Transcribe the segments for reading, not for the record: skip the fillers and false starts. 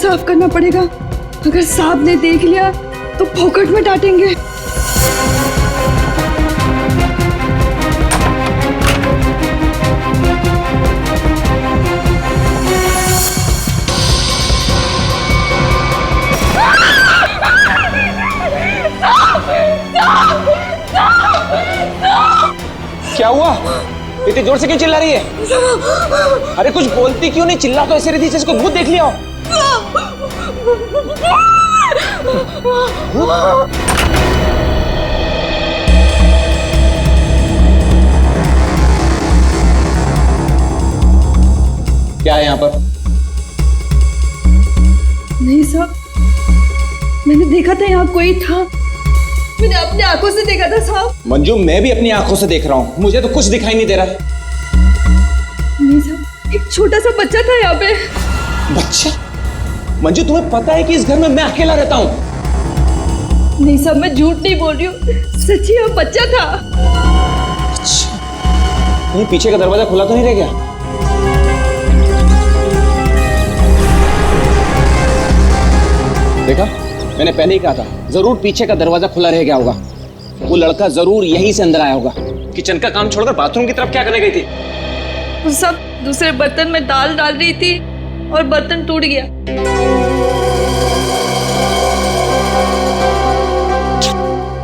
साफ करना पड़ेगा। अगर साहब ने देख लिया तो फोकट में डांटेंगे। क्या हुआ? इतनी जोर से क्यों चिल्ला रही है? अरे कुछ बोलती क्यों नहीं? चिल्ला तो ऐसे रही थी जैसे कोई भूत देख लिया हो। क्या है यहाँ पर? नहीं साहब, मैंने देखा था यहाँ कोई था। मैंने अपनी आंखों से देखा था साहब। मंजू, मैं भी अपनी आंखों से देख रहा हूँ, मुझे तो कुछ दिखाई नहीं दे रहा है। नहीं साहब, एक छोटा सा बच्चा था यहाँ पे। बच्चा? मंजू, तुम्हें पता है कि इस घर में मैं अकेला रहता हूँ? नहीं साहब, मैं झूठ नहीं बोल रही हूँ, सच्ची वो बच्चा था। अच्छा, कहीं पीछे का दरवाजा खुला तो नहीं रह गया? देखा, मैंने पहले ही कहा था, जरूर पीछे का दरवाजा खुला रह गया होगा। वो लड़का जरूर यहीं से अंदर आया होगा। किचन का काम छोड़कर बाथरूम की तरफ क्या करने गई थी? वो सब दूसरे बर्तन में दाल डाल रही थी और बर्तन टूट गया।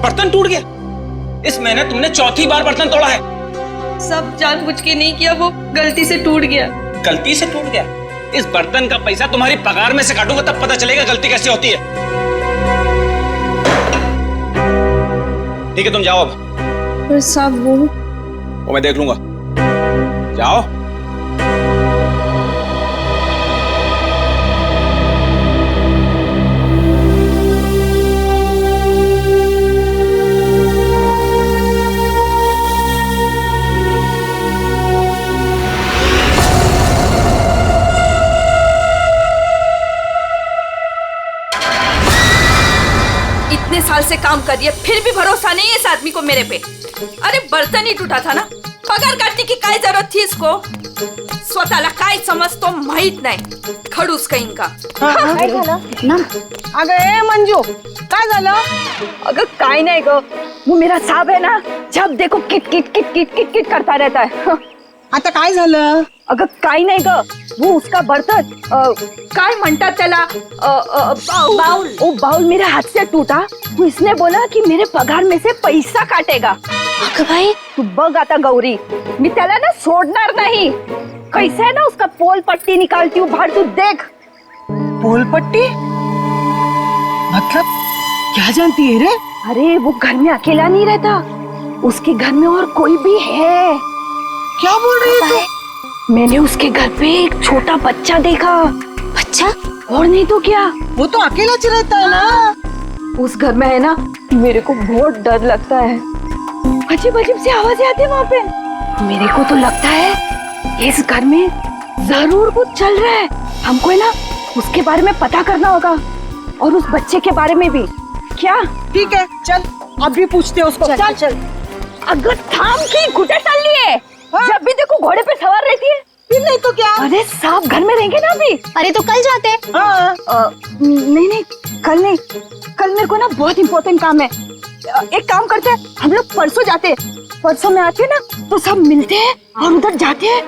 बर्तन टूट गया? इस महीने तुमने चौथी बार बर्तन तोड़ा है। सब जानबूझ के नहीं किया, वो गलती से टूट गया। गलती से टूट गया? इस बर्तन का पैसा तुम्हारी पगार में से काटूंगा, तब पता चलेगा गलती कैसे होती है। ठीक है, तुम जाओ अब। पर साहब वो मैं देख लूंगा। जाओ। इतने साल से काम कर रही है, फिर भी भरोसा नहीं है इस आदमी को मेरे पे। अरे बर्तन ही टूटा था ना, पगार काटने की काय जरूरत थी इसको? स्वतःला काय समजतो माहित नाही, खडूस कहीं का। काय झालं ना? अगं ए मंजू, काय झालं? अगर काय नहीं गो, वो मेरा साहब है ना, जब देखो kit kit kit kit kit kit करता रहता है। आता काय झालं? अगर काय नाही ग, वो उसका बर्तन काय म्हणतात त्याला, बाउल, वो बाउल मेरे हाथ से टूटा। तो इसने बोला कि मेरे पगार में से पैसा काटेगा। भाई तू बघ आता गौरी, मी त्याला ना सोडणार नहीं। कैसे है ना उसका पोल पट्टी निकालती हूँ बाहर, तू देख। पोल पट्टी? मतलब क्या जानती है रे? अरे वो घर में अकेला नहीं रहता, उसके घर में और कोई भी है। क्या बोल रही है तू? मैंने उसके घर पे एक छोटा बच्चा देखा। बच्चा? और नहीं तो क्या, वो तो अकेला रहता है ना। उस घर में है ना, मेरे को बहुत डर लगता है। अजीब अजीब सी आवाजें आती है वहाँ पे। मेरे को तो लगता है इस घर में जरूर कुछ चल रहा है। हमको है ना उसके बारे में पता करना होगा, और उस बच्चे के बारे में भी। क्या? ठीक है, चल अभी पूछते हैं उसको। चल चल। अगर थाम की घुटे चल लिए, जब भी देखो घोड़े पे सवार रहती है। फिर नहीं तो क्या? अरे साहब घर में रहेंगे ना अभी। अरे तो कल जाते हैं। हाँ। नहीं नहीं, कल नहीं, कल मेरे को ना बहुत इम्पोर्टेंट काम है। एक काम करते हैं, हम लोग परसों जाते हैं। परसों में आते हैं ना तो सब मिलते हैं और उधर जाते हैं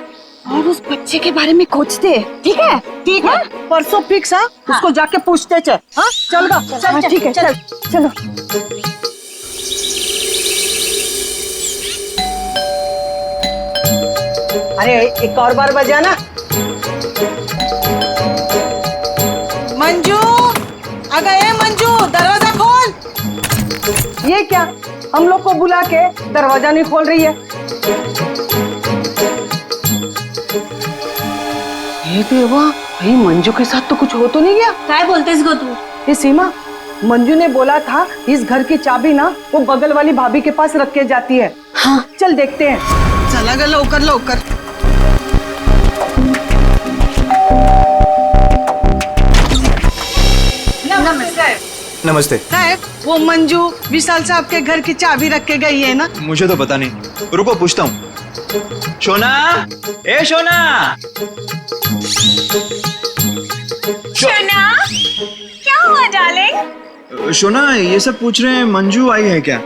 और उस बच्चे के बारे में खोजते हैं। ठीक है? ठीक है, परसों फिक्स है। उसको जाके पूछते चल। हाँ चल गा, चल ठीक है, चल चलो। अरे एक और बार बजाना। मंजू, अगर ए मंजू, दरवाजा खोल। ये क्या, हम लोग को बुला के दरवाजा नहीं खोल रही है? ये देवा, भाई मंजू के साथ तो कुछ हो तो नहीं गया? काय बोलतेस गो तू? ये सीमा, मंजू ने बोला था इस घर की चाबी ना वो बगल वाली भाभी के पास रख के जाती है। हाँ चल देखते हैं। चला गया, लवकर लवकर। नमस्ते। साहब, वो मंजू विशाल साहब के घर की चाबी रख के गई है ना? मुझे तो पता नहीं, रुको पूछता हूँ। शोना, ए शोना। शोना, डार्लिंग। शोना ये सब पूछ रहे हैं मंजू आई है क्या?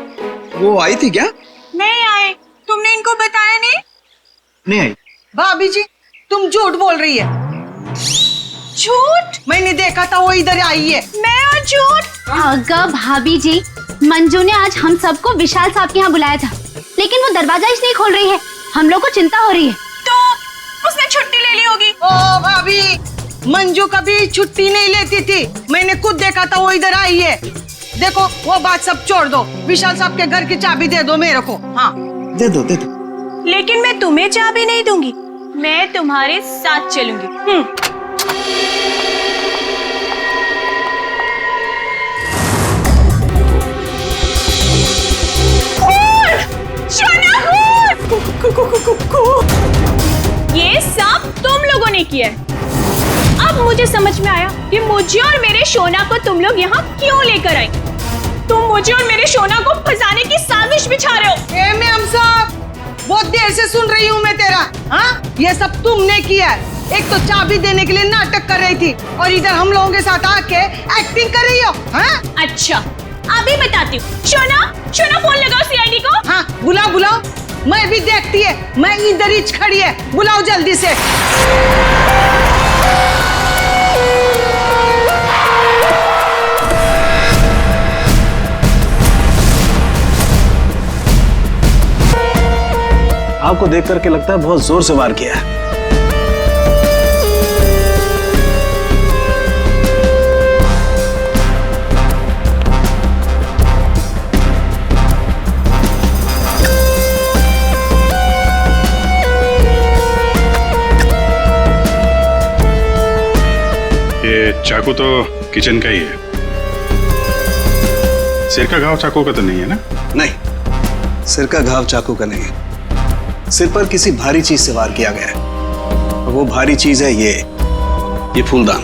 वो आई थी क्या? नहीं आए। तुमने इनको बताया नहीं? नहीं आई। भाभी जी तुम झूठ बोल रही है। झूठ? मैंने देखा था वो इधर आई है। मैं और झूठ? अगर भाभी जी, मंजू ने आज हम सबको विशाल साहब के यहाँ बुलाया था, लेकिन वो दरवाजा ही नहीं खोल रही है। हम लोग को चिंता हो रही है। तो उसने छुट्टी ले ली होगी। ओ भाभी, मंजू कभी छुट्टी नहीं लेती थी। मैंने खुद देखा था वो इधर आई है। देखो वो बात सब छोड़ दो, विशाल साहब के घर की चाबी दे दो मेरे को। हाँ दे दो दे दो। लेकिन मैं तुम्हें चाबी नहीं दूंगी, मैं तुम्हारे साथ चलूंगी। ये सब तुम लोगों ने किया है। अब मुझे समझ में आया कि मुझे और मेरे शोना को तुम लोग यहाँ क्यों लेकर आई। तुम मुझे और मेरे शोना को फंसाने की साजिश बिछा रहे हो। ए मैम साहब, बहुत देर से सुन रही हूँ मैं तेरा। हाँ ये सब तुमने किया है। एक तो चाबी देने के लिए नाटक कर रही थी और इधर हम लोगों के साथ आके एक्टिंग कर रही हो। हाँ अच्छा अभी बताती हूँ। शोना शोना फोन लगाओ सीआईडी को। हाँ बुलाओ बुलाओ, मैं भी देखती है। मैं इधर ही खड़ी है, बुलाओ जल्दी से। आपको देख करके लगता है बहुत जोर से वार किया है। ये चाकू तो किचन का ही है। सिर का घाव चाकू का तो नहीं है ना? नहीं, सिर का घाव चाकू का नहीं है। सिर पर किसी भारी चीज से वार किया गया है और वो भारी चीज है ये फूलदान।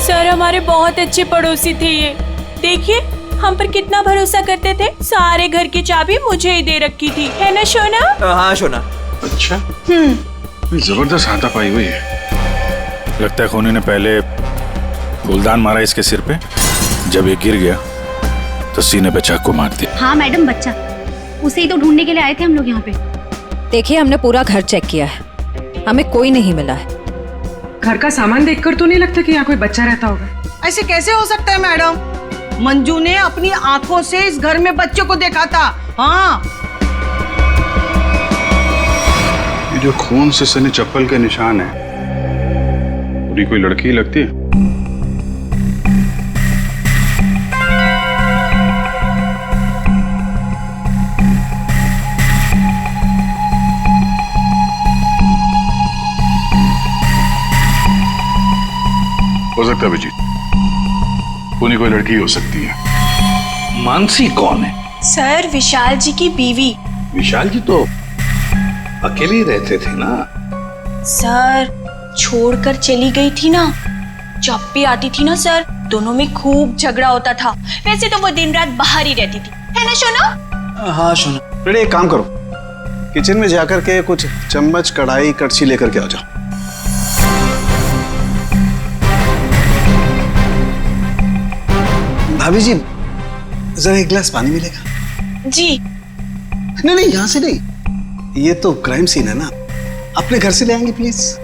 सर हमारे बहुत अच्छे पड़ोसी थे ये। देखिए हम पर कितना भरोसा करते थे। सारे घर की चाबी मुझे ही दे रखी थी, है ना शोना? हाँ शोना। अच्छा जबरदस्त हाथापाई हुई है। लगता है खूनी ने पहले फूलदान मारा इसके सिर पे, जब ये गिर गया तो सीने पे चाकू मार दिया। हाँ मैडम, बच्चा उसे ही तो ढूंढने के लिए आए थे हम लोग यहाँ पे। देखिए हमने पूरा घर चेक किया है, हमें कोई नहीं मिला है। घर का सामान देखकर तो नहीं लगता कि यहाँ कोई बच्चा रहता होगा। ऐसे कैसे हो सकता है मैडम? मंजू ने अपनी आंखों से इस घर में बच्चों को देखा था। हाँ ये जो खून से सने चप्पल के निशान है, पूरी कोई लड़की ही लगती है। हो सकता है अभिजीत, खूनी कोई लड़की हो सकती है। मानसी कौन है? सर विशाल जी की बीवी। विशाल जी तो अकेले ही रहते थे ना। सर छोड़कर चली गई थी ना, जब भी आती थी ना सर दोनों में खूब झगड़ा होता था। वैसे तो वो दिन रात बाहर ही रहती थी, है ना शोना? हाँ शोना। बेटे एक काम करो, किचन में जाकर के कुछ चम्मच कढ़ाई कड़छी लेकर के आ जाओ। भाभी जी जरा एक गिलास पानी मिलेगा? जी। नहीं नहीं, यहाँ से नहीं, ये तो क्राइम सीन है ना, अपने घर से ले आएंगे प्लीज।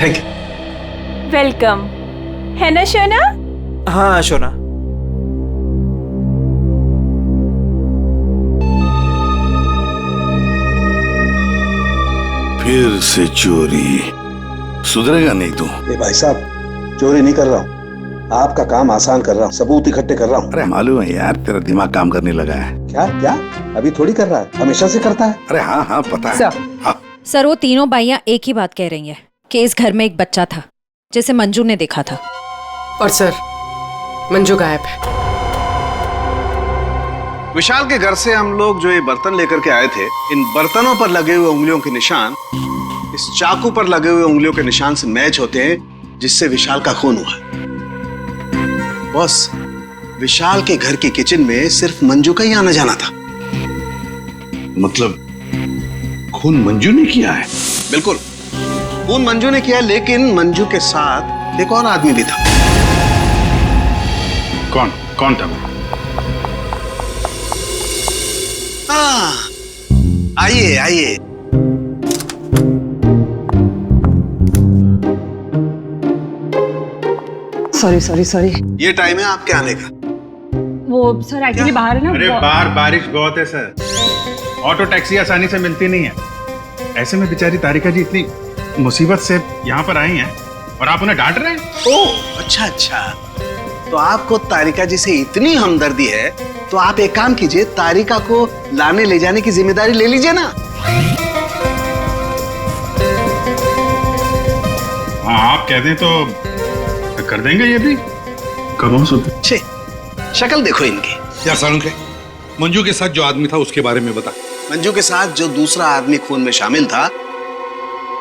Thank you. वेलकम, है ना शोना? हाँ शोना। फिर से चोरी, सुधरेगा नहीं तू। भाई साहब चोरी नहीं कर रहा हूँ, आपका काम आसान कर रहा हूँ, सबूत इकट्ठे कर रहा हूँ। अरे मालूम है यार, तेरा दिमाग काम करने लगा है। क्या क्या अभी थोड़ी कर रहा है, हमेशा से करता है। अरे हाँ हाँ पता है। हाँ। सर वो तीनों बाइयां एक ही बात कह रही हैं कि इस घर में एक बच्चा था जिसे मंजू ने देखा था। और सर मंजू गायब है। विशाल के घर से हम लोग जो ये बर्तन लेकर के आए थे, इन बर्तनों पर लगे हुए उंगलियों के निशान इस चाकू पर लगे हुए उंगलियों के निशान से मैच होते हैं, जिससे विशाल का खून हुआ। बॉस, विशाल के घर के किचन में सिर्फ मंजू का ही आना जाना था। मतलब खून मंजू ने किया है? बिल्कुल, खून मंजू ने किया, लेकिन मंजू के साथ एक और आदमी भी था। कौन था? आइए आइए। सॉरी। ये टाइम है आपके आने का। वो सर एक्चुअली बाहर है ना। अरे बाहर बारिश बहुत है सर, ऑटो टैक्सी आसानी से मिलती नहीं है। ऐसे में बेचारी तारिका जी इतनी मुसीबत से यहाँ पर आई हैं और आप उन्हें डांट रहे हैं। ओह अच्छा, तो आपको तारिका जी से इतनी हमदर्दी है तो आप एक काम कीजिए, तारिका को लाने ले जाने की जिम्मेदारी ले लीजिए ना। हाँ, आप कह दें तो कर देंगे ये भी। कब छे, शक्ल देखो इनकी। क्या सालुंखे, मंजू के साथ जो आदमी था उसके बारे में बता। मंजू के साथ जो दूसरा आदमी खून में शामिल था,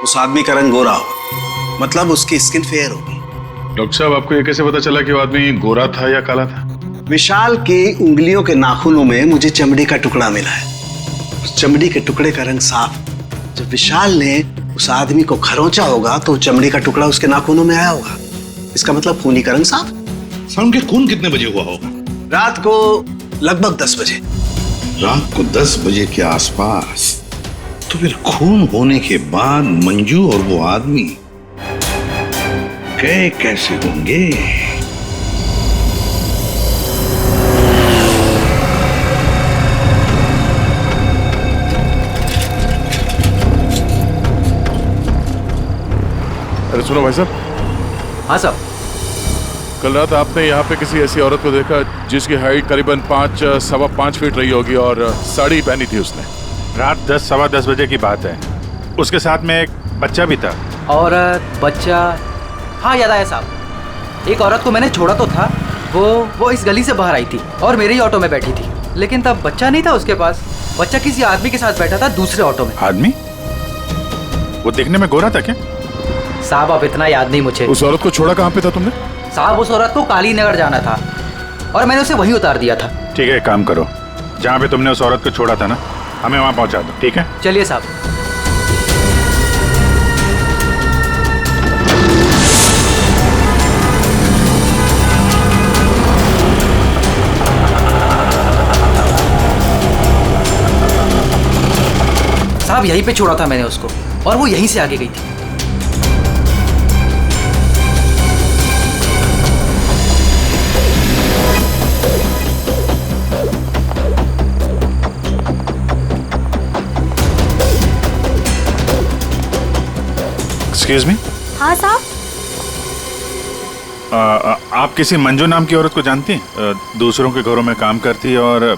उस आदमी का रंग गोरा होगा, मतलब उसकी स्किन फेयर होगी। डॉक्टर साहब, आपको ये कैसे पता चला कि वो आदमी गोरा था या काला था? विशाल की उंगलियों के नाखूनों में मुझे चमड़ी का टुकड़ा मिला है। उस चमड़ी के टुकड़े का रंग साफ। जब विशाल ने उस आदमी को खरोंचा होगा तो चमड़ी का टुकड़ा उसके नाखूनों में आया होगा। इसका मतलब खूनी का रंग साफ। सालुंखे, खून कितने बजे हुआ होगा? रात को लगभग 10 बजे। रात को 10 बजे के आसपास। तो फिर खून होने के बाद मंजू और वो आदमी गए कैसे होंगे? अरे सुनो भाई साहब। हाँ साहब। कल रात आपने यहाँ पे किसी ऐसी औरत को देखा जिसकी हाइट करीबन 5-5.25 फीट रही होगी और साड़ी पहनी थी उसने। रात 10-10:15 बजे की बात है। उसके साथ में एक बच्चा भी था। औरत, बच्चा, हाँ याद आया साहब। एक औरत को मैंने छोड़ा तो था, वो इस गली से बाहर आई थी और मेरे ही ऑटो में बैठी थी, लेकिन तब बच्चा नहीं था उसके पास। बच्चा किसी आदमी के साथ बैठा था दूसरे ऑटो में। आदमी? वो देखने में गोरा था क्या? साहब अब इतना याद नहीं मुझे। उस औरत को छोड़ा कहाँ पे था तुमने? साहब उस औरत को काली नगर जाना था और मैंने उसे वहीं उतार दिया था। ठीक है, काम करो, जहाँ पे तुमने उस औरत को छोड़ा था ना, हमें वहाँ पहुँचा दो। ठीक है, चलिए साहब। साहब यहीं पे छोड़ा था मैंने उसको और वो यहीं से आगे गई थी। Excuse me. हाँ साहब। आप किसी मंजू नाम की औरत को जानती हैं? दूसरों के घरों में काम करती है और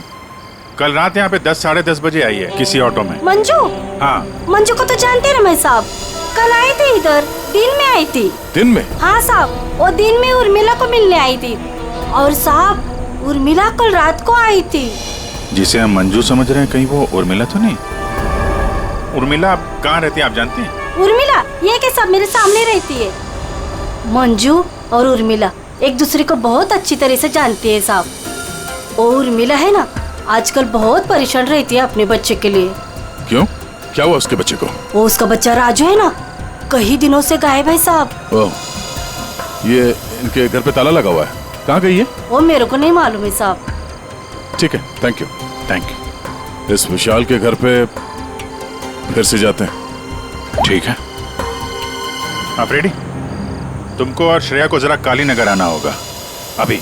कल रात यहाँ पे 10-10:30 बजे आई है किसी ऑटो में। मंजू? हाँ। मंजू को तो जानते ना मैं साहब, कल आई थी इधर, दिन में आई थी। दिन में? हाँ साहब, वो दिन में उर्मिला को मिलने आई थी और साहब उर्मिला कल रात को आई थी। जिसे हम मंजू समझ रहे हैं, कहीं वो उर्मिला तो नहीं? उर्मिला कहाँ रहती है आप जानती हैं? उर्मिला ये के सब मेरे सामने रहती है। मंजू और उर्मिला एक दूसरे को बहुत अच्छी तरह से जानती है साहब। वो उर्मिला है ना, आजकल बहुत परेशान रहती है अपने बच्चे के लिए। क्यों? क्या हुआ उसके बच्चे को? वो उसका बच्चा राजू है ना, कई दिनों से गायब है साहब। ओह, ये इनके घर पे ताला लगा हुआ है, कहाँ गई है? वो मेरे को नहीं मालूम है साहब। ठीक है, थैंक यू। इस विशाल के घर पे फिर से जाते हैं। ठीक है, आप रेडी? तुमको और श्रेया को जरा काली नगर आना होगा अभी।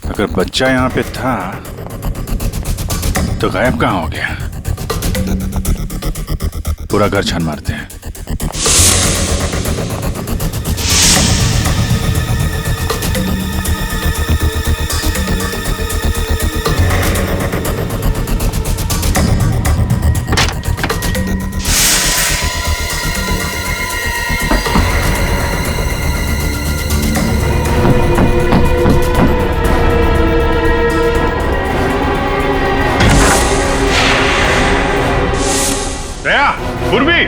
अगर बच्चा यहाँ पे था तो गायब कहाँ हो गया? पूरा घर छान मारते हैं। उर्मी,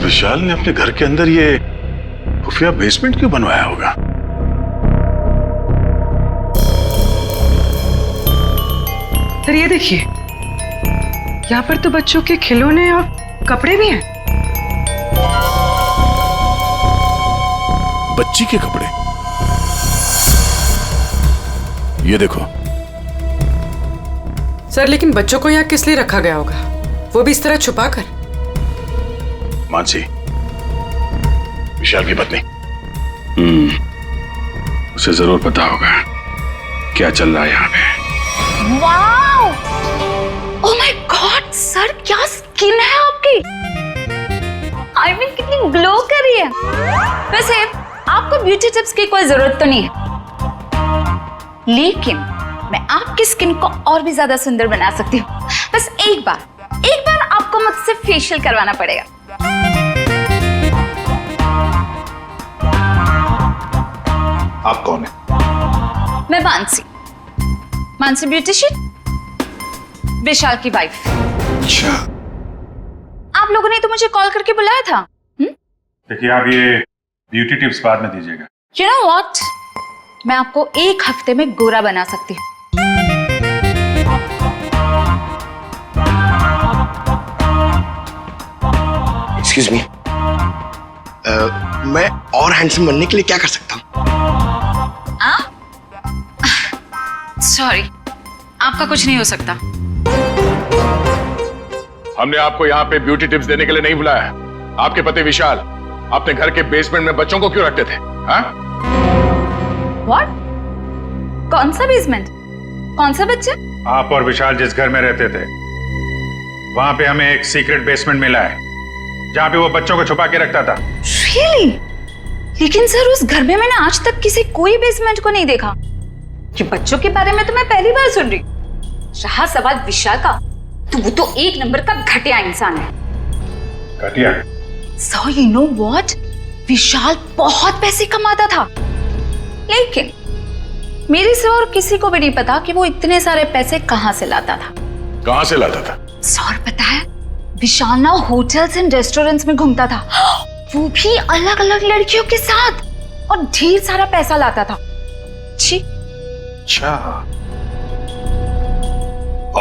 विशाल ने अपने घर के अंदर ये खुफिया बेसमेंट क्यों बनवाया होगा? सर ये देखिए, यहाँ पर तो बच्चों के खिलौने और कपड़े भी हैं। बच्ची के कपड़े? ये देखो। सर लेकिन बच्चों को यहाँ किस लिए रखा गया होगा, वो भी इस तरह छुपा कर? मानसी, विशाल की पत्नी, उसे जरूर पता होगा क्या चल रहा है यहाँ पे। Wow! Oh my God sir, क्या स्किन है आपकी! आई मीन कितनी ग्लो कर रही है। वैसे आपको ब्यूटी टिप्स की कोई जरूरत तो नहीं है, लेकिन मैं आपकी स्किन को और भी ज्यादा सुंदर बना सकती हूँ। बस एक बार आपको मुझसे फेशियल करवाना पड़ेगा। आप कौन है? मैं मानसी ब्यूटिशियन, विशाल की वाइफ। अच्छा। आप लोगों ने तो मुझे कॉल करके बुलाया था। देखिए, आप ये ब्यूटी टिप्स बाद में दीजिएगा। You know what? मैं आपको 1 हफ्ते में गोरा बना सकती हूँ। Excuse me. मैं और हैंडसम बनने के लिए क्या कर सकता हूँ? सॉरी, आपका कुछ नहीं हो सकता। हमने आपको यहाँ पे ब्यूटी टिप्स देने के लिए नहीं बुलाया। आपके पति विशाल अपने घर के बेसमेंट में बच्चों को क्यों रखते थे? हाँ? What? कौन सा बेसमेंट? कौन सा बच्चा? आप और विशाल जिस घर में रहते थे, वहां पे हमें एक सीक्रेट बेसमेंट मिला है, जहाँ पे वो बच्चों को छुपा के रखता था। Really? लेकिन सर उस घर में मैंने आज तक किसी कोई बेसमेंट को नहीं देखा। कि बच्चों के बारे में तो मैं पहली बार सुन रही। रहा सवाल विशाल का, तो वो तो 1 नंबर का घटिया इंसान है। घटिया? So you know what? विशाल बहुत पैसे कमाता था, लेकिन मेरे से और किसी को भी नहीं पता कि वो इतने सारे पैसे कहाँ से लाता था। कहाँ से लाता था? सर पता है, विशाल ना होटल्स एंड रेस्टोरेंट्स में घूमता था, वो भी अलग अलग लड़कियों के साथ, और ढेर सारा पैसा लाता था। छी। अच्छा।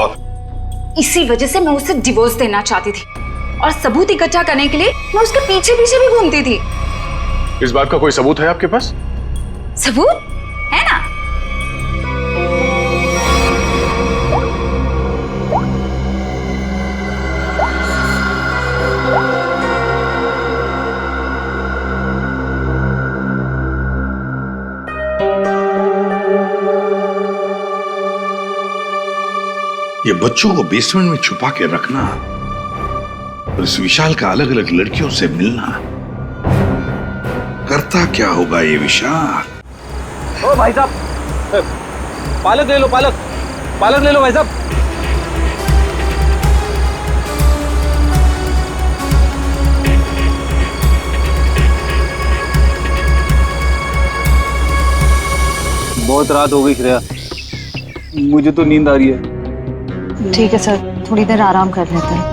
और इसी वजह से मैं उसे डिवोर्स देना चाहती थी, और सबूत इकट्ठा करने के लिए मैं उसके पीछे पीछे भी घूमती थी। इस बात का कोई सबूत है आपके पास? सबूत है ना? ये बच्चों को बेसमेंट में छुपा के रखना और इस विशाल का अलग अलग लड़कियों से मिलना, करता क्या होगा ये विशाल? ओ भाई साहब, पालक ले लो, पालक ले लो भाई साहब। बहुत रात हो गई श्रेया, मुझे तो नींद आ रही है। ठीक है सर, थोड़ी देर आराम कर लेते हैं।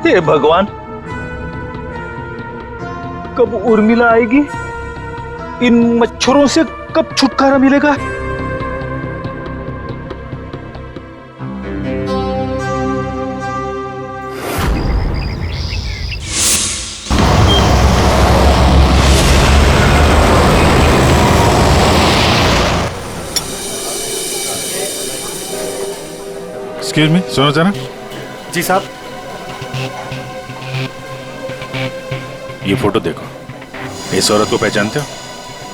हे भगवान, कब उर्मिला आएगी? इन मच्छरों से कब छुटकारा मिलेगा? एक्सक्यूज मी, सुनो जरा। जी साहब। ये फोटो देखो, इस औरत को पहचानते हो?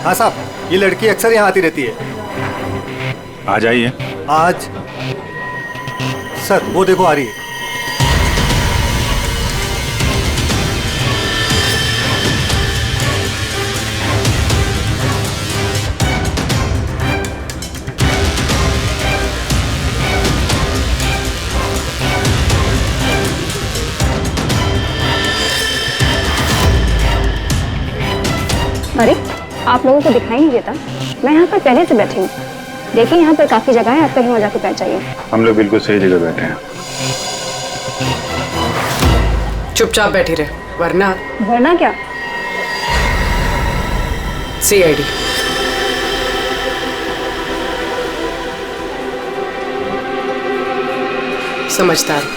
हाँ साहब, ये लड़की अक्सर यहाँ आती रहती है। आ जाइए। आज सर वो देखो आ रही है। अरे आप लोगों को दिखाई नहीं देता? मैं यहाँ पर पहले से बैठी हूँ। देखिए यहाँ पर काफी जगह है, आप कहीं वहाँ जाके बैठ जाइए। हम लोग बिल्कुल सही जगह बैठे हैं। चुपचाप बैठी रहे, वरना वरना क्या? CID। समझदार।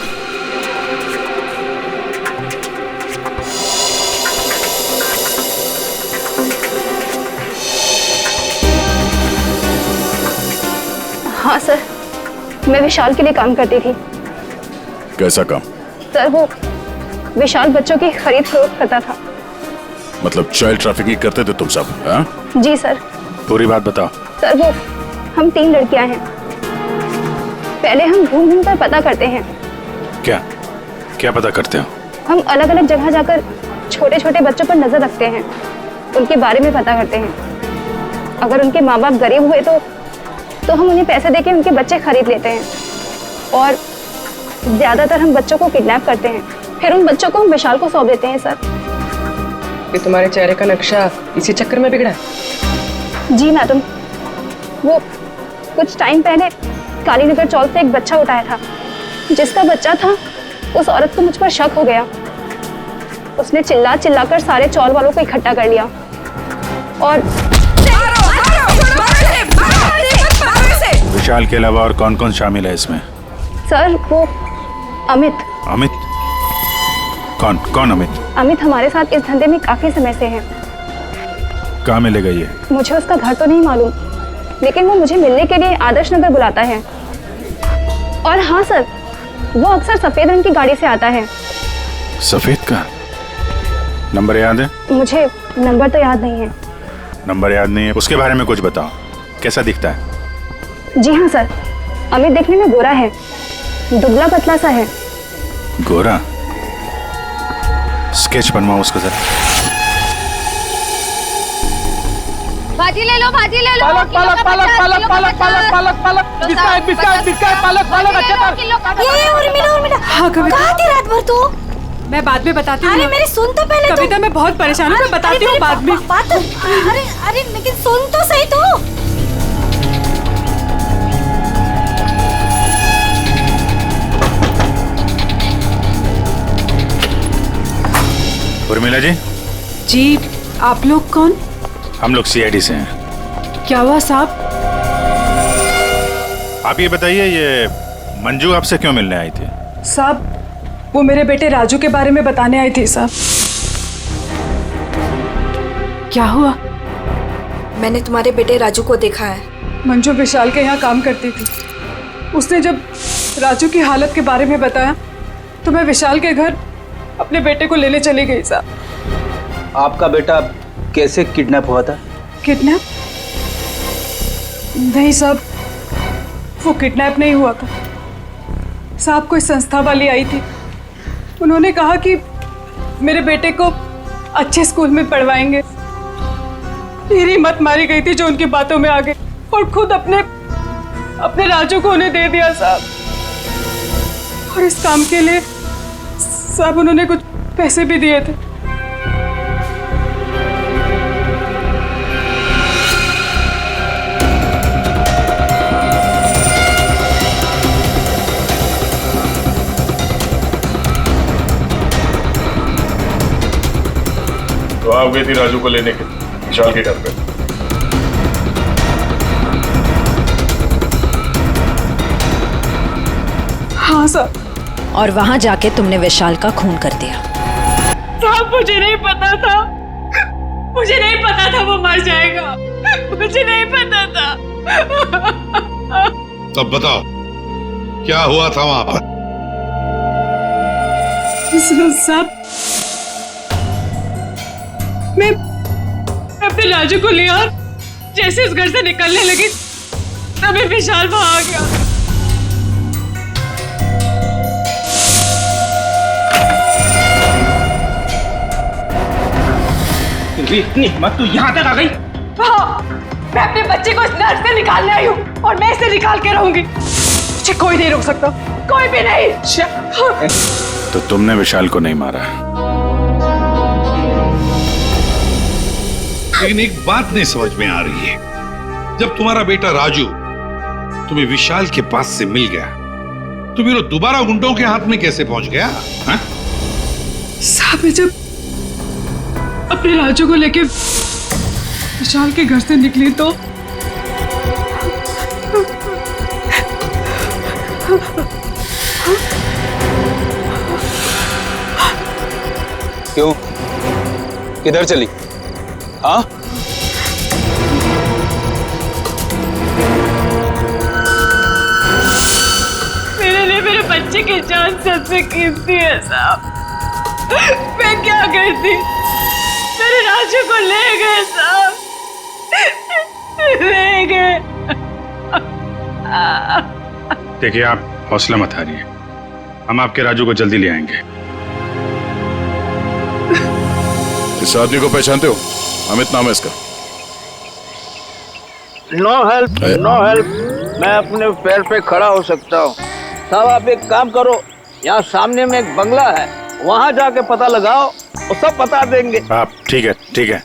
हाँ सर, मैं विशाल के लिए काम करती थी। कैसा काम? सर वो विशाल बच्चों की खरीद फरोख्त करता था। मतलब चाइल्ड ट्रैफिकिंग करते थे तुम सब? हाँ? जी सर। पूरी बात बताओ। सर वो हम 3 लड़कियां हैं। पहले हम घूम घूम कर पता करते हैं। क्या क्या पता करते हो? हम अलग अलग जगह जाकर छोटे छोटे बच्चों पर नजर रखते हैं, उनके बारे में पता करते हैं। अगर उनके माँ बाप गरीब हुए तो हम उन्हें पैसे देके उनके बच्चे खरीद लेते हैं, और ज्यादातर हम बच्चों को किडनैप करते हैं, फिर उन बच्चों को हम विशाल को सौंप देते हैं। सर ये तुम्हारे चेहरे का नक्शा इसी चक्कर में बिगड़ा? जी मैडम, वो कुछ टाइम पहले कालीनगर चौल से एक बच्चा उठाया था। जिसका बच्चा था उस औरत को मुझ पर शक हो गया। उसने चिल्ला चिल्लाकर सारे चौल वालों को इकट्ठा कर लिया और विशाल के अलावा और कौन कौन शामिल है इसमें? सर वो अमित। अमित? कौन कौन अमित? अमित हमारे साथ इस धंधे में काफी समय से है। कहाँ मिलेगा ये? मुझे उसका घर तो नहीं मालूम, लेकिन वो मुझे मिलने के लिए आदर्श नगर बुलाता है। और हाँ सर, वो अक्सर सफेद रंग की गाड़ी से आता है। सफेद का? नंबर याद है? मुझे नंबर तो याद नहीं है। नंबर याद नहीं है? उसके बारे में कुछ बताओ, कैसा दिखता है? जी हाँ सर, अमित देखने में गोरा है, दुबला पतला सा है। गोरा? स्केच बनवाओ उसका जरा। भाजी ले लो, भाजी ले लो। पालक पालक पालक पालक पालक पालक पालक पालक बिस्किट बिस्किट बिस्किट पालक पालक अच्छा कर। ये उर्मिला हाँ कविता, कहाँ थी रात भर तू? मैं बाद में बताती हूँ। अरे मेरी सुन तो पहले। कविता मैं बहुत परेशान हूँ, मैं बताती हूँ बाद में। अरे अरे लेकिन सुन तो सही तू। उर्मिला जी। जी आप लोग कौन? हम लोग CID से हैं। क्या हुआ साहब? आप ये बताइए, ये मंजू आपसे क्यों मिलने आई थी? साहब वो मेरे बेटे राजू के बारे में बताने आई थी साहब। क्या हुआ? मैंने तुम्हारे बेटे राजू को देखा है। मंजू विशाल के यहाँ काम करती थी। उसने जब राजू की हालत के बारे में बताया तो मैं विशाल के घर अपने बेटे को लेने चली गई साहब। आपका बेटा कैसे किडनैप हुआ था? किडनैप? नहीं साहब, वो किडनैप नहीं हुआ था साहब। कोई संस्था वाली आई थी, उन्होंने कहा कि मेरे बेटे को अच्छे स्कूल में पढ़वाएंगे। मेरी मत मारी गई थी जो उनकी बातों में आ गई, और खुद अपने राजू को उन्हें दे दिया साहब। और इस काम के लिए साहब उन्होंने कुछ पैसे भी दिए थे। तो आप गई थी राजू को लेने के विशाल के घर पे? हाँ सर। और वहां जाके तुमने विशाल का खून कर दिया। साहब मुझे नहीं पता था, मुझे नहीं पता था वो मर जाएगा, मुझे नहीं पता था। तब बताओ क्या हुआ था वहां पर? साहब मैं अपने राजू को लिया जैसे इस घर से निकलने लगी तभी विशाल वहां आ गया। इतनी हिम्मत तू यहाँ तक आ गई? हाँ, मैं अपने बच्चे को इस नर्क से निकालने आई हूँ और मैं इसे निकाल के रहूंगी। मुझे कोई नहीं रोक सकता, कोई भी नहीं। तो तुमने विशाल को नहीं मारा? लेकिन एक बात नहीं समझ में आ रही है, जब तुम्हारा बेटा राजू तुम्हें विशाल के पास से मिल गया तो फिर वो दोबारा गुंडों के हाथ में कैसे पहुंच गया? हाँ? साहब, मैं जब अपने राजू को लेके विशाल के घर से निकली तो क्यों? किधर चली? हाँ? मेरे लिए मेरे बच्चे की जान सबसे कीमती है साहब। मैं क्या करती? मेरे राजू को ले गए साहब, ले गए। देखिए, आप हौसला मत हारिए, हम आपके राजू को जल्दी ले आएंगे। इस आदमी को पहचानते हो? अमित नाम है इसका। No help, no help. मैं अपने पैर पे खड़ा हो सकता हूँ। साहब, आप एक काम करो, यहाँ सामने में एक बंगला है, वहाँ जाके पता लगाओ, वो सब बता देंगे। आप ठीक है, ठीक है।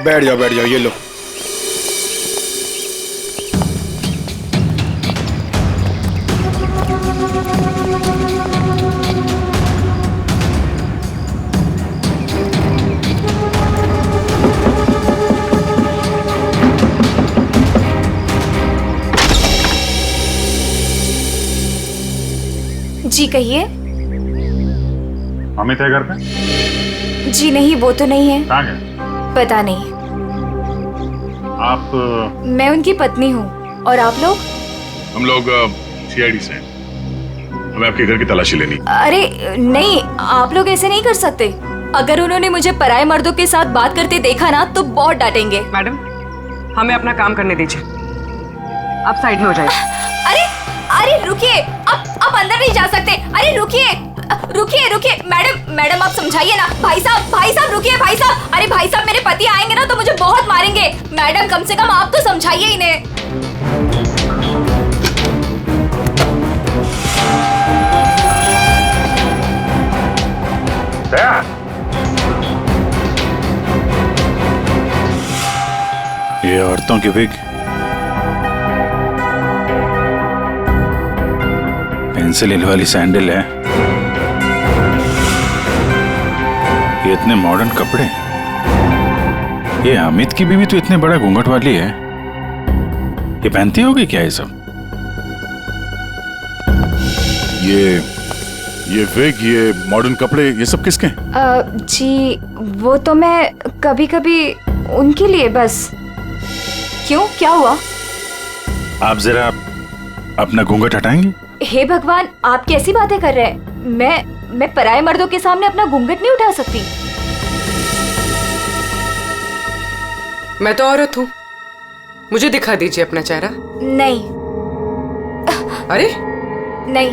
बैठ जाओ, ये लो। जी कहिए। अमित है घर पे? जी नहीं, वो तो नहीं है। कहाँ है? पता नहीं। आप? मैं उनकी पत्नी हूँ। और आप लोग? हम लोग सीआईडी से। हमें आपके घर की तलाशी लेनी। अरे नहीं, आप लोग ऐसे नहीं कर सकते। अगर उन्होंने मुझे पराये मर्दों के साथ बात करते देखा ना तो बहुत डांटेंगे। मैडम, हमें अपना काम करने दीजिए, आप साइड में हो जाइए। अरे अरे रुकिए, आप अंदर नहीं जा सकते। अरे रुकिए रुकिए रुकिए, मैडम आप समझाइए ना। भाई साहब रुकिए। भाई साहब, अरे भाई साहब, मेरे पति आएंगे ना तो मुझे बहुत मारेंगे। मैडम, कम से कम आप तो समझाइए इन्हें। ये औरतों की विग, पेंसिल हिल वाली सैंडल है, ये इतने मॉडर्न कपड़े। ये अमित की बीवी तो इतने बड़ा घूंघट वाली है, ये पहनती होगी क्या ये सब? ये विग, ये मॉडर्न कपड़े, ये सब किसके हैं? जी वो तो मैं कभी कभी उनके लिए बस। क्यों, क्या हुआ? आप जरा अपना घूंघट हटाएंगे? हे भगवान, आप कैसी बातें कर रहे हैं? मैं पराये मर्दों के सामने अपना घूंघट नहीं उठा सकती। मैं तो औरत हूँ, मुझे दिखा दीजिए अपना चेहरा। नहीं। अरे नहीं।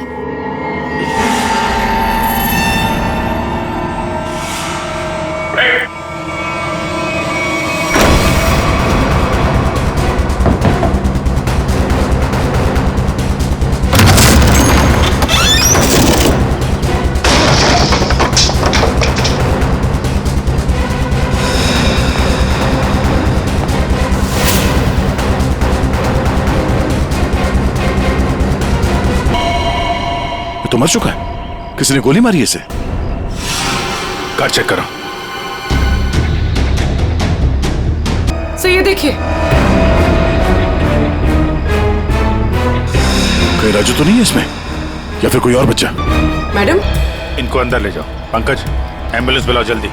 तो मर चुका है, किसी ने गोली मारी है इसे। कार चेक करो। सो ये देखिए, कहीं राजू तो नहीं है इसमें, या फिर कोई और बच्चा? मैडम, इनको अंदर ले जाओ। पंकज, एम्बुलेंस बुलाओ जल्दी।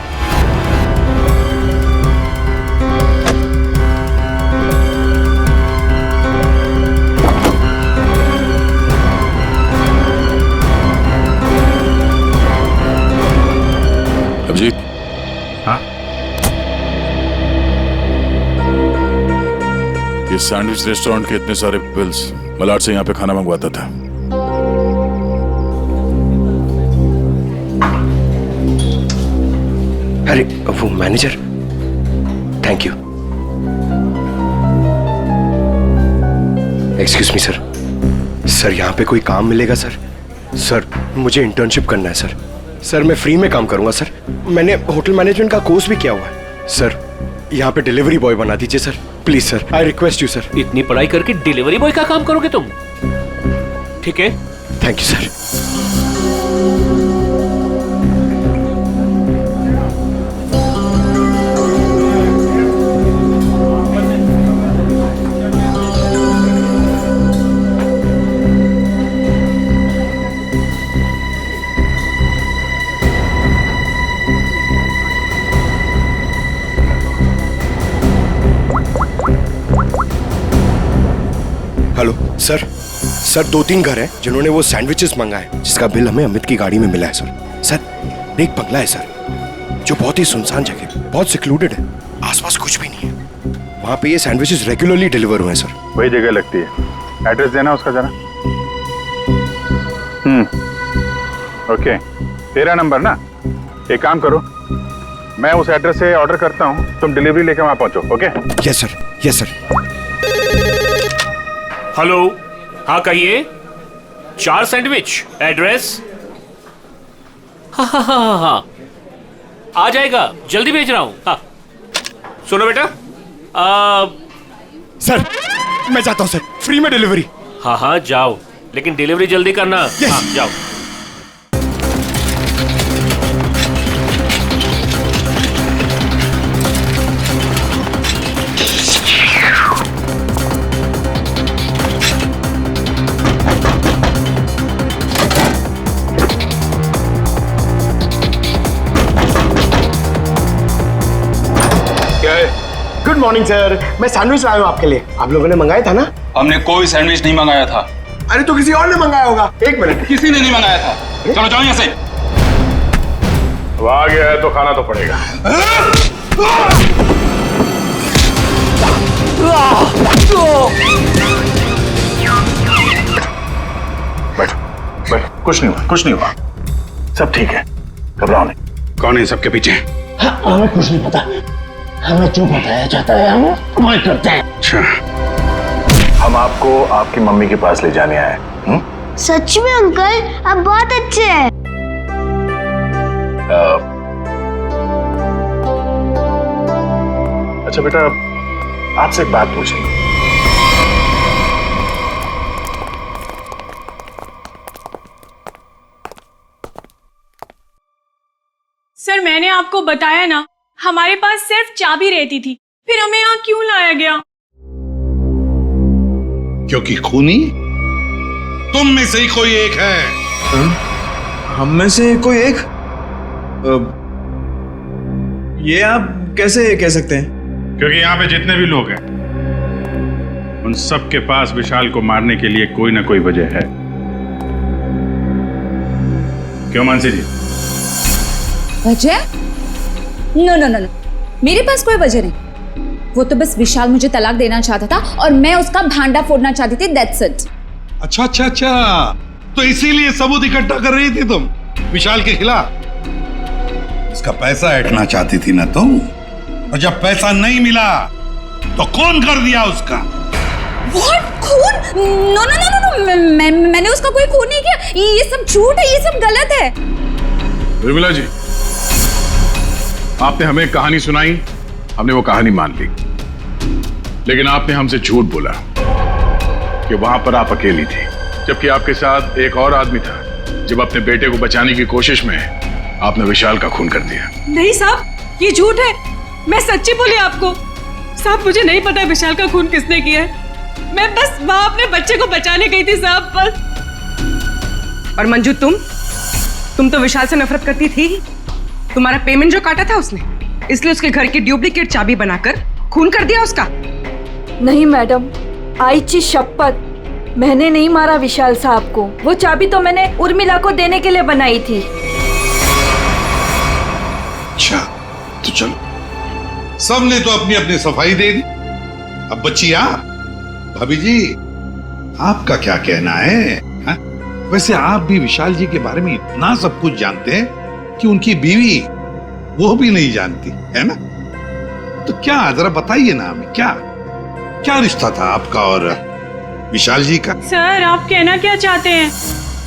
अभिजीत। हाँ? ये सैंडविच रेस्टोरेंट के इतने सारे बिल्स मलाड से यहाँ पे खाना मंगवाता था। अरे वो manager, thank you. Excuse me sir, sir यहाँ पे कोई काम मिलेगा सर? सर मुझे इंटर्नशिप करना है सर। सर मैं फ्री में काम करूंगा सर, मैंने होटल मैनेजमेंट का कोर्स भी किया हुआ है सर। यहाँ पे डिलीवरी बॉय बना दीजिए sir, please sir, I request you sir. इतनी पढ़ाई करके डिलीवरी बॉय का काम करोगे तुम? ठीक है, thank you sir. Hello sir, sir 2-3 घर हैं जिन्होंने वो सैंडविचेस मंगाए जिसका बिल हमें अमित की गाड़ी में मिला है सर। सर एक बंगला है सर जो बहुत ही सुनसान जगह, बहुत सिक्लूडेड है, आसपास कुछ भी नहीं है। वहाँ पे ये सैंडविचेस रेगुलरली डिलीवर हुए हैं सर। वही जगह लगती है, एड्रेस देना उसका जरा। ओके, 13 नंबर ना। एक काम करो, मैं उस एड्रेस से ऑर्डर करता हूँ, तुम डिलीवरी लेकर वहाँ पहुँचो। Okay? Yes sir, yes sir. Hello, हाँ कहिए। 4 सैंडविच, एड्रेस? हाँ, आ जाएगा, जल्दी भेज रहा हूँ। हाँ सुनो बेटा, सर मैं जाता हूँ सर, फ्री में डिलीवरी। हाँ जाओ, लेकिन डिलीवरी जल्दी करना। yes. हाँ जाओ। गुड मॉर्निंग सर, मैं सैंडविच लाया हूँ आपके लिए। आप लोगों ने मंगाया था ना? हमने कोई सैंडविच नहीं मंगाया था। अरे तो किसी और ने मंगाया होगा। एक मिनट, किसी ने नहीं मंगाया था। चलो जाओ यहाँ से। अब आ गया है तो खाना तो पड़ेगा। बैठ, बैठ, कुछ नहीं हुआ, कुछ नहीं हुआ, सब ठीक है, घबराओ नहीं। कौन है सबके पीछे? हमें कुछ नहीं पता, हमें जो बताया जाता है हम वही करते हैं। अच्छा, हम आपको आपकी मम्मी के पास ले जाने आए। सच में अंकल, आप बहुत अच्छे हैं। अच्छा बेटा, आपसे एक बात पूछेंगे। सर मैंने आपको बताया ना, हमारे पास सिर्फ चाबी रहती थी, फिर हमें यहाँ क्यों लाया गया? क्योंकि खूनी तुम में से ही कोई एक है। हम में से कोई एक? ये आप कैसे कह सकते हैं? क्योंकि यहाँ पे जितने भी लोग हैं उन सब के पास विशाल को मारने के लिए कोई ना कोई वजह है। क्यों मानसी जी? वजह? नो नो नो नो, मेरे पास कोई वजह नहीं। वो तो बस विशाल मुझे तलाक देना चाहता था और मैं उसका भांडा फोड़ना चाहती थी, दैट्स इट। अच्छा अच्छा अच्छा, तो इसीलिए सबूत इकट्ठा कर रही थी तुम विशाल के खिलाफ? उसका पैसा ऐंठना चाहती थी ना तुम, और जब पैसा नहीं मिला तो खून कर दिया उसका। What? खून? नो नो नो नो, मैंने उसका कोई खून नहीं किया। ये सब झूठ है, ये सब गलत है। उर्मिला जी, आपने हमें कहानी सुनाई, हमने वो कहानी मान ली, लेकिन आपने हमसे झूठ बोला कि वहां पर आप अकेली थी, जबकि आपके साथ एक और आदमी था। जब अपने बेटे को बचाने की कोशिश में आपने विशाल का खून कर दिया। नहीं साहब, ये झूठ है, मैं सच्ची बोली आपको। साहब मुझे नहीं पता विशाल का खून किसने किया है, मैं बस वहां अपने बच्चे को बचाने गई थी साहब, बस। और मंजू, तुम तो विशाल से नफरत करती थी। तुम्हारा पेमेंट जो काटा था उसने, इसलिए उसके घर की डुप्लीकेट चाबी बनाकर खून कर दिया उसका। नहीं मैडम, आईची शपथ, मैंने नहीं मारा विशाल साहब को। वो चाबी तो मैंने उर्मिला को देने के लिए बनाई थी। अच्छा तो चलो, सबने तो अपनी अपनी सफाई दे दी। अब बच्ची भाभी जी, आपका क्या कहना है? हा? वैसे आप भी विशाल जी के बारे में इतना सब कुछ जानते हैं कि उनकी बीवी वो भी नहीं जानती है ना? तो क्या जरा बताइए ना हमें, क्या क्या रिश्ता था आपका और विशाल जी का? सर आप कहना क्या चाहते हैं?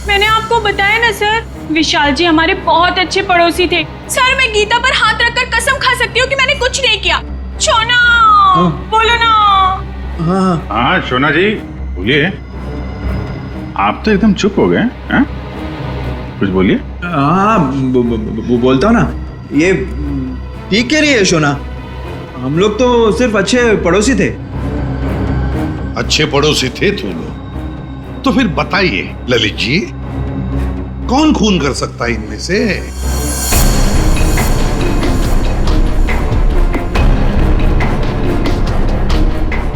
मैंने आपको बताया ना सर, विशाल जी हमारे बहुत अच्छे पड़ोसी थे। सर मैं गीता पर हाथ रखकर कसम खा सकती हूँ कि मैंने कुछ नहीं किया। शोना बोलो ना। हाँ शोना जी बोलिए। आप तो एकदम चुप हो गए हैं? कुछ बोलिए। हाँ बोलता हूँ ना, ये ठीक कह रही है शोना। हम लोग तो सिर्फ अच्छे पड़ोसी थे। अच्छे पड़ोसी थे तुम लोग? तो फिर बताइए ललित जी, कौन खून कर सकता है इनमें से?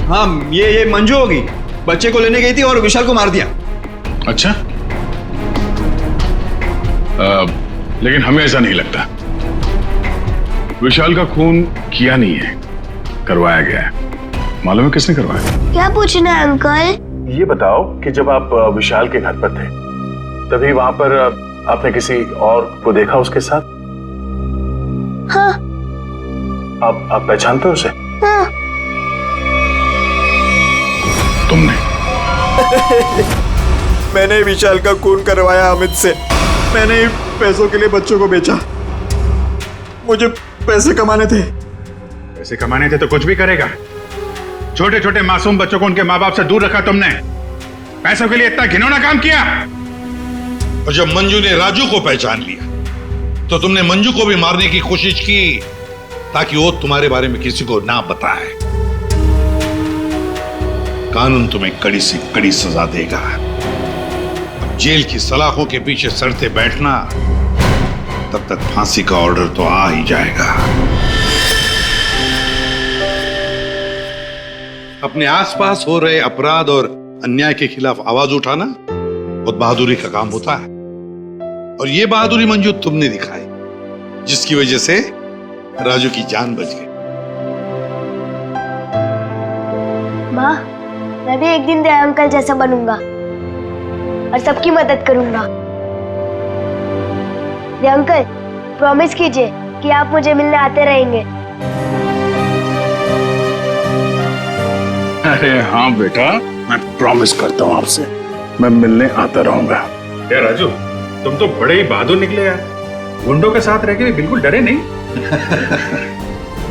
हाँ ये मंजू होगी, बच्चे को लेने गई थी और विशाल को मार दिया। अच्छा लेकिन हमें ऐसा नहीं लगता। विशाल का खून किया नहीं है, करवाया गया है। मालूम है किसने करवाया? क्या पूछना है अंकल? ये बताओ कि जब आप विशाल के घर पर थे तभी वहां पर आपने किसी और को देखा उसके साथ? हाँ। आप पहचानते हो उसे? हाँ। तुमने? मैंने विशाल का खून करवाया अमित से। मैंने पैसों के लिए बच्चों को बेचा। मुझे पैसे कमाने थे। पैसे कमाने थे तो कुछ भी करेगा। छोटे छोटे मासूम बच्चों को उनके माँ बाप से दूर रखा तुमने। पैसों के लिए इतना घिनौना काम किया। और जब मंजू ने राजू को पहचान लिया तो तुमने मंजू को भी मारने की कोशिश की ताकि वो तुम्हारे बारे में किसी को ना बताए। कानून तुम्हें कड़ी से कड़ी सजा देगा। अब जेल की सलाखों के पीछे सड़ते बैठना, तब तक फांसी का ऑर्डर तो आ ही जाएगा। अपने आसपास हो रहे अपराध और अन्याय के खिलाफ आवाज उठाना बहुत बहादुरी का काम होता है, और ये बहादुरी मंजू तुमने दिखाई, जिसकी वजह से राजू की जान बच गई। माँ, मैं भी एक दिन दया अंकल जैसा बनूंगा और सबकी मदद करूंगा। दया अंकल, प्रॉमिस कीजिए कि आप मुझे मिलने आते रहेंगे। अरे हाँ बेटा, मैं प्रॉमिस करता हूँ आपसे, मैं मिलने आता रहूंगा। क्या राजू, तुम तो बड़े ही बहादुर निकले यार। गुंडों के साथ रह के बिल्कुल डरे नहीं।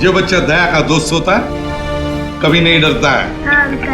जो बच्चा दया का दोस्त होता है कभी नहीं डरता है। हाँ अंकल।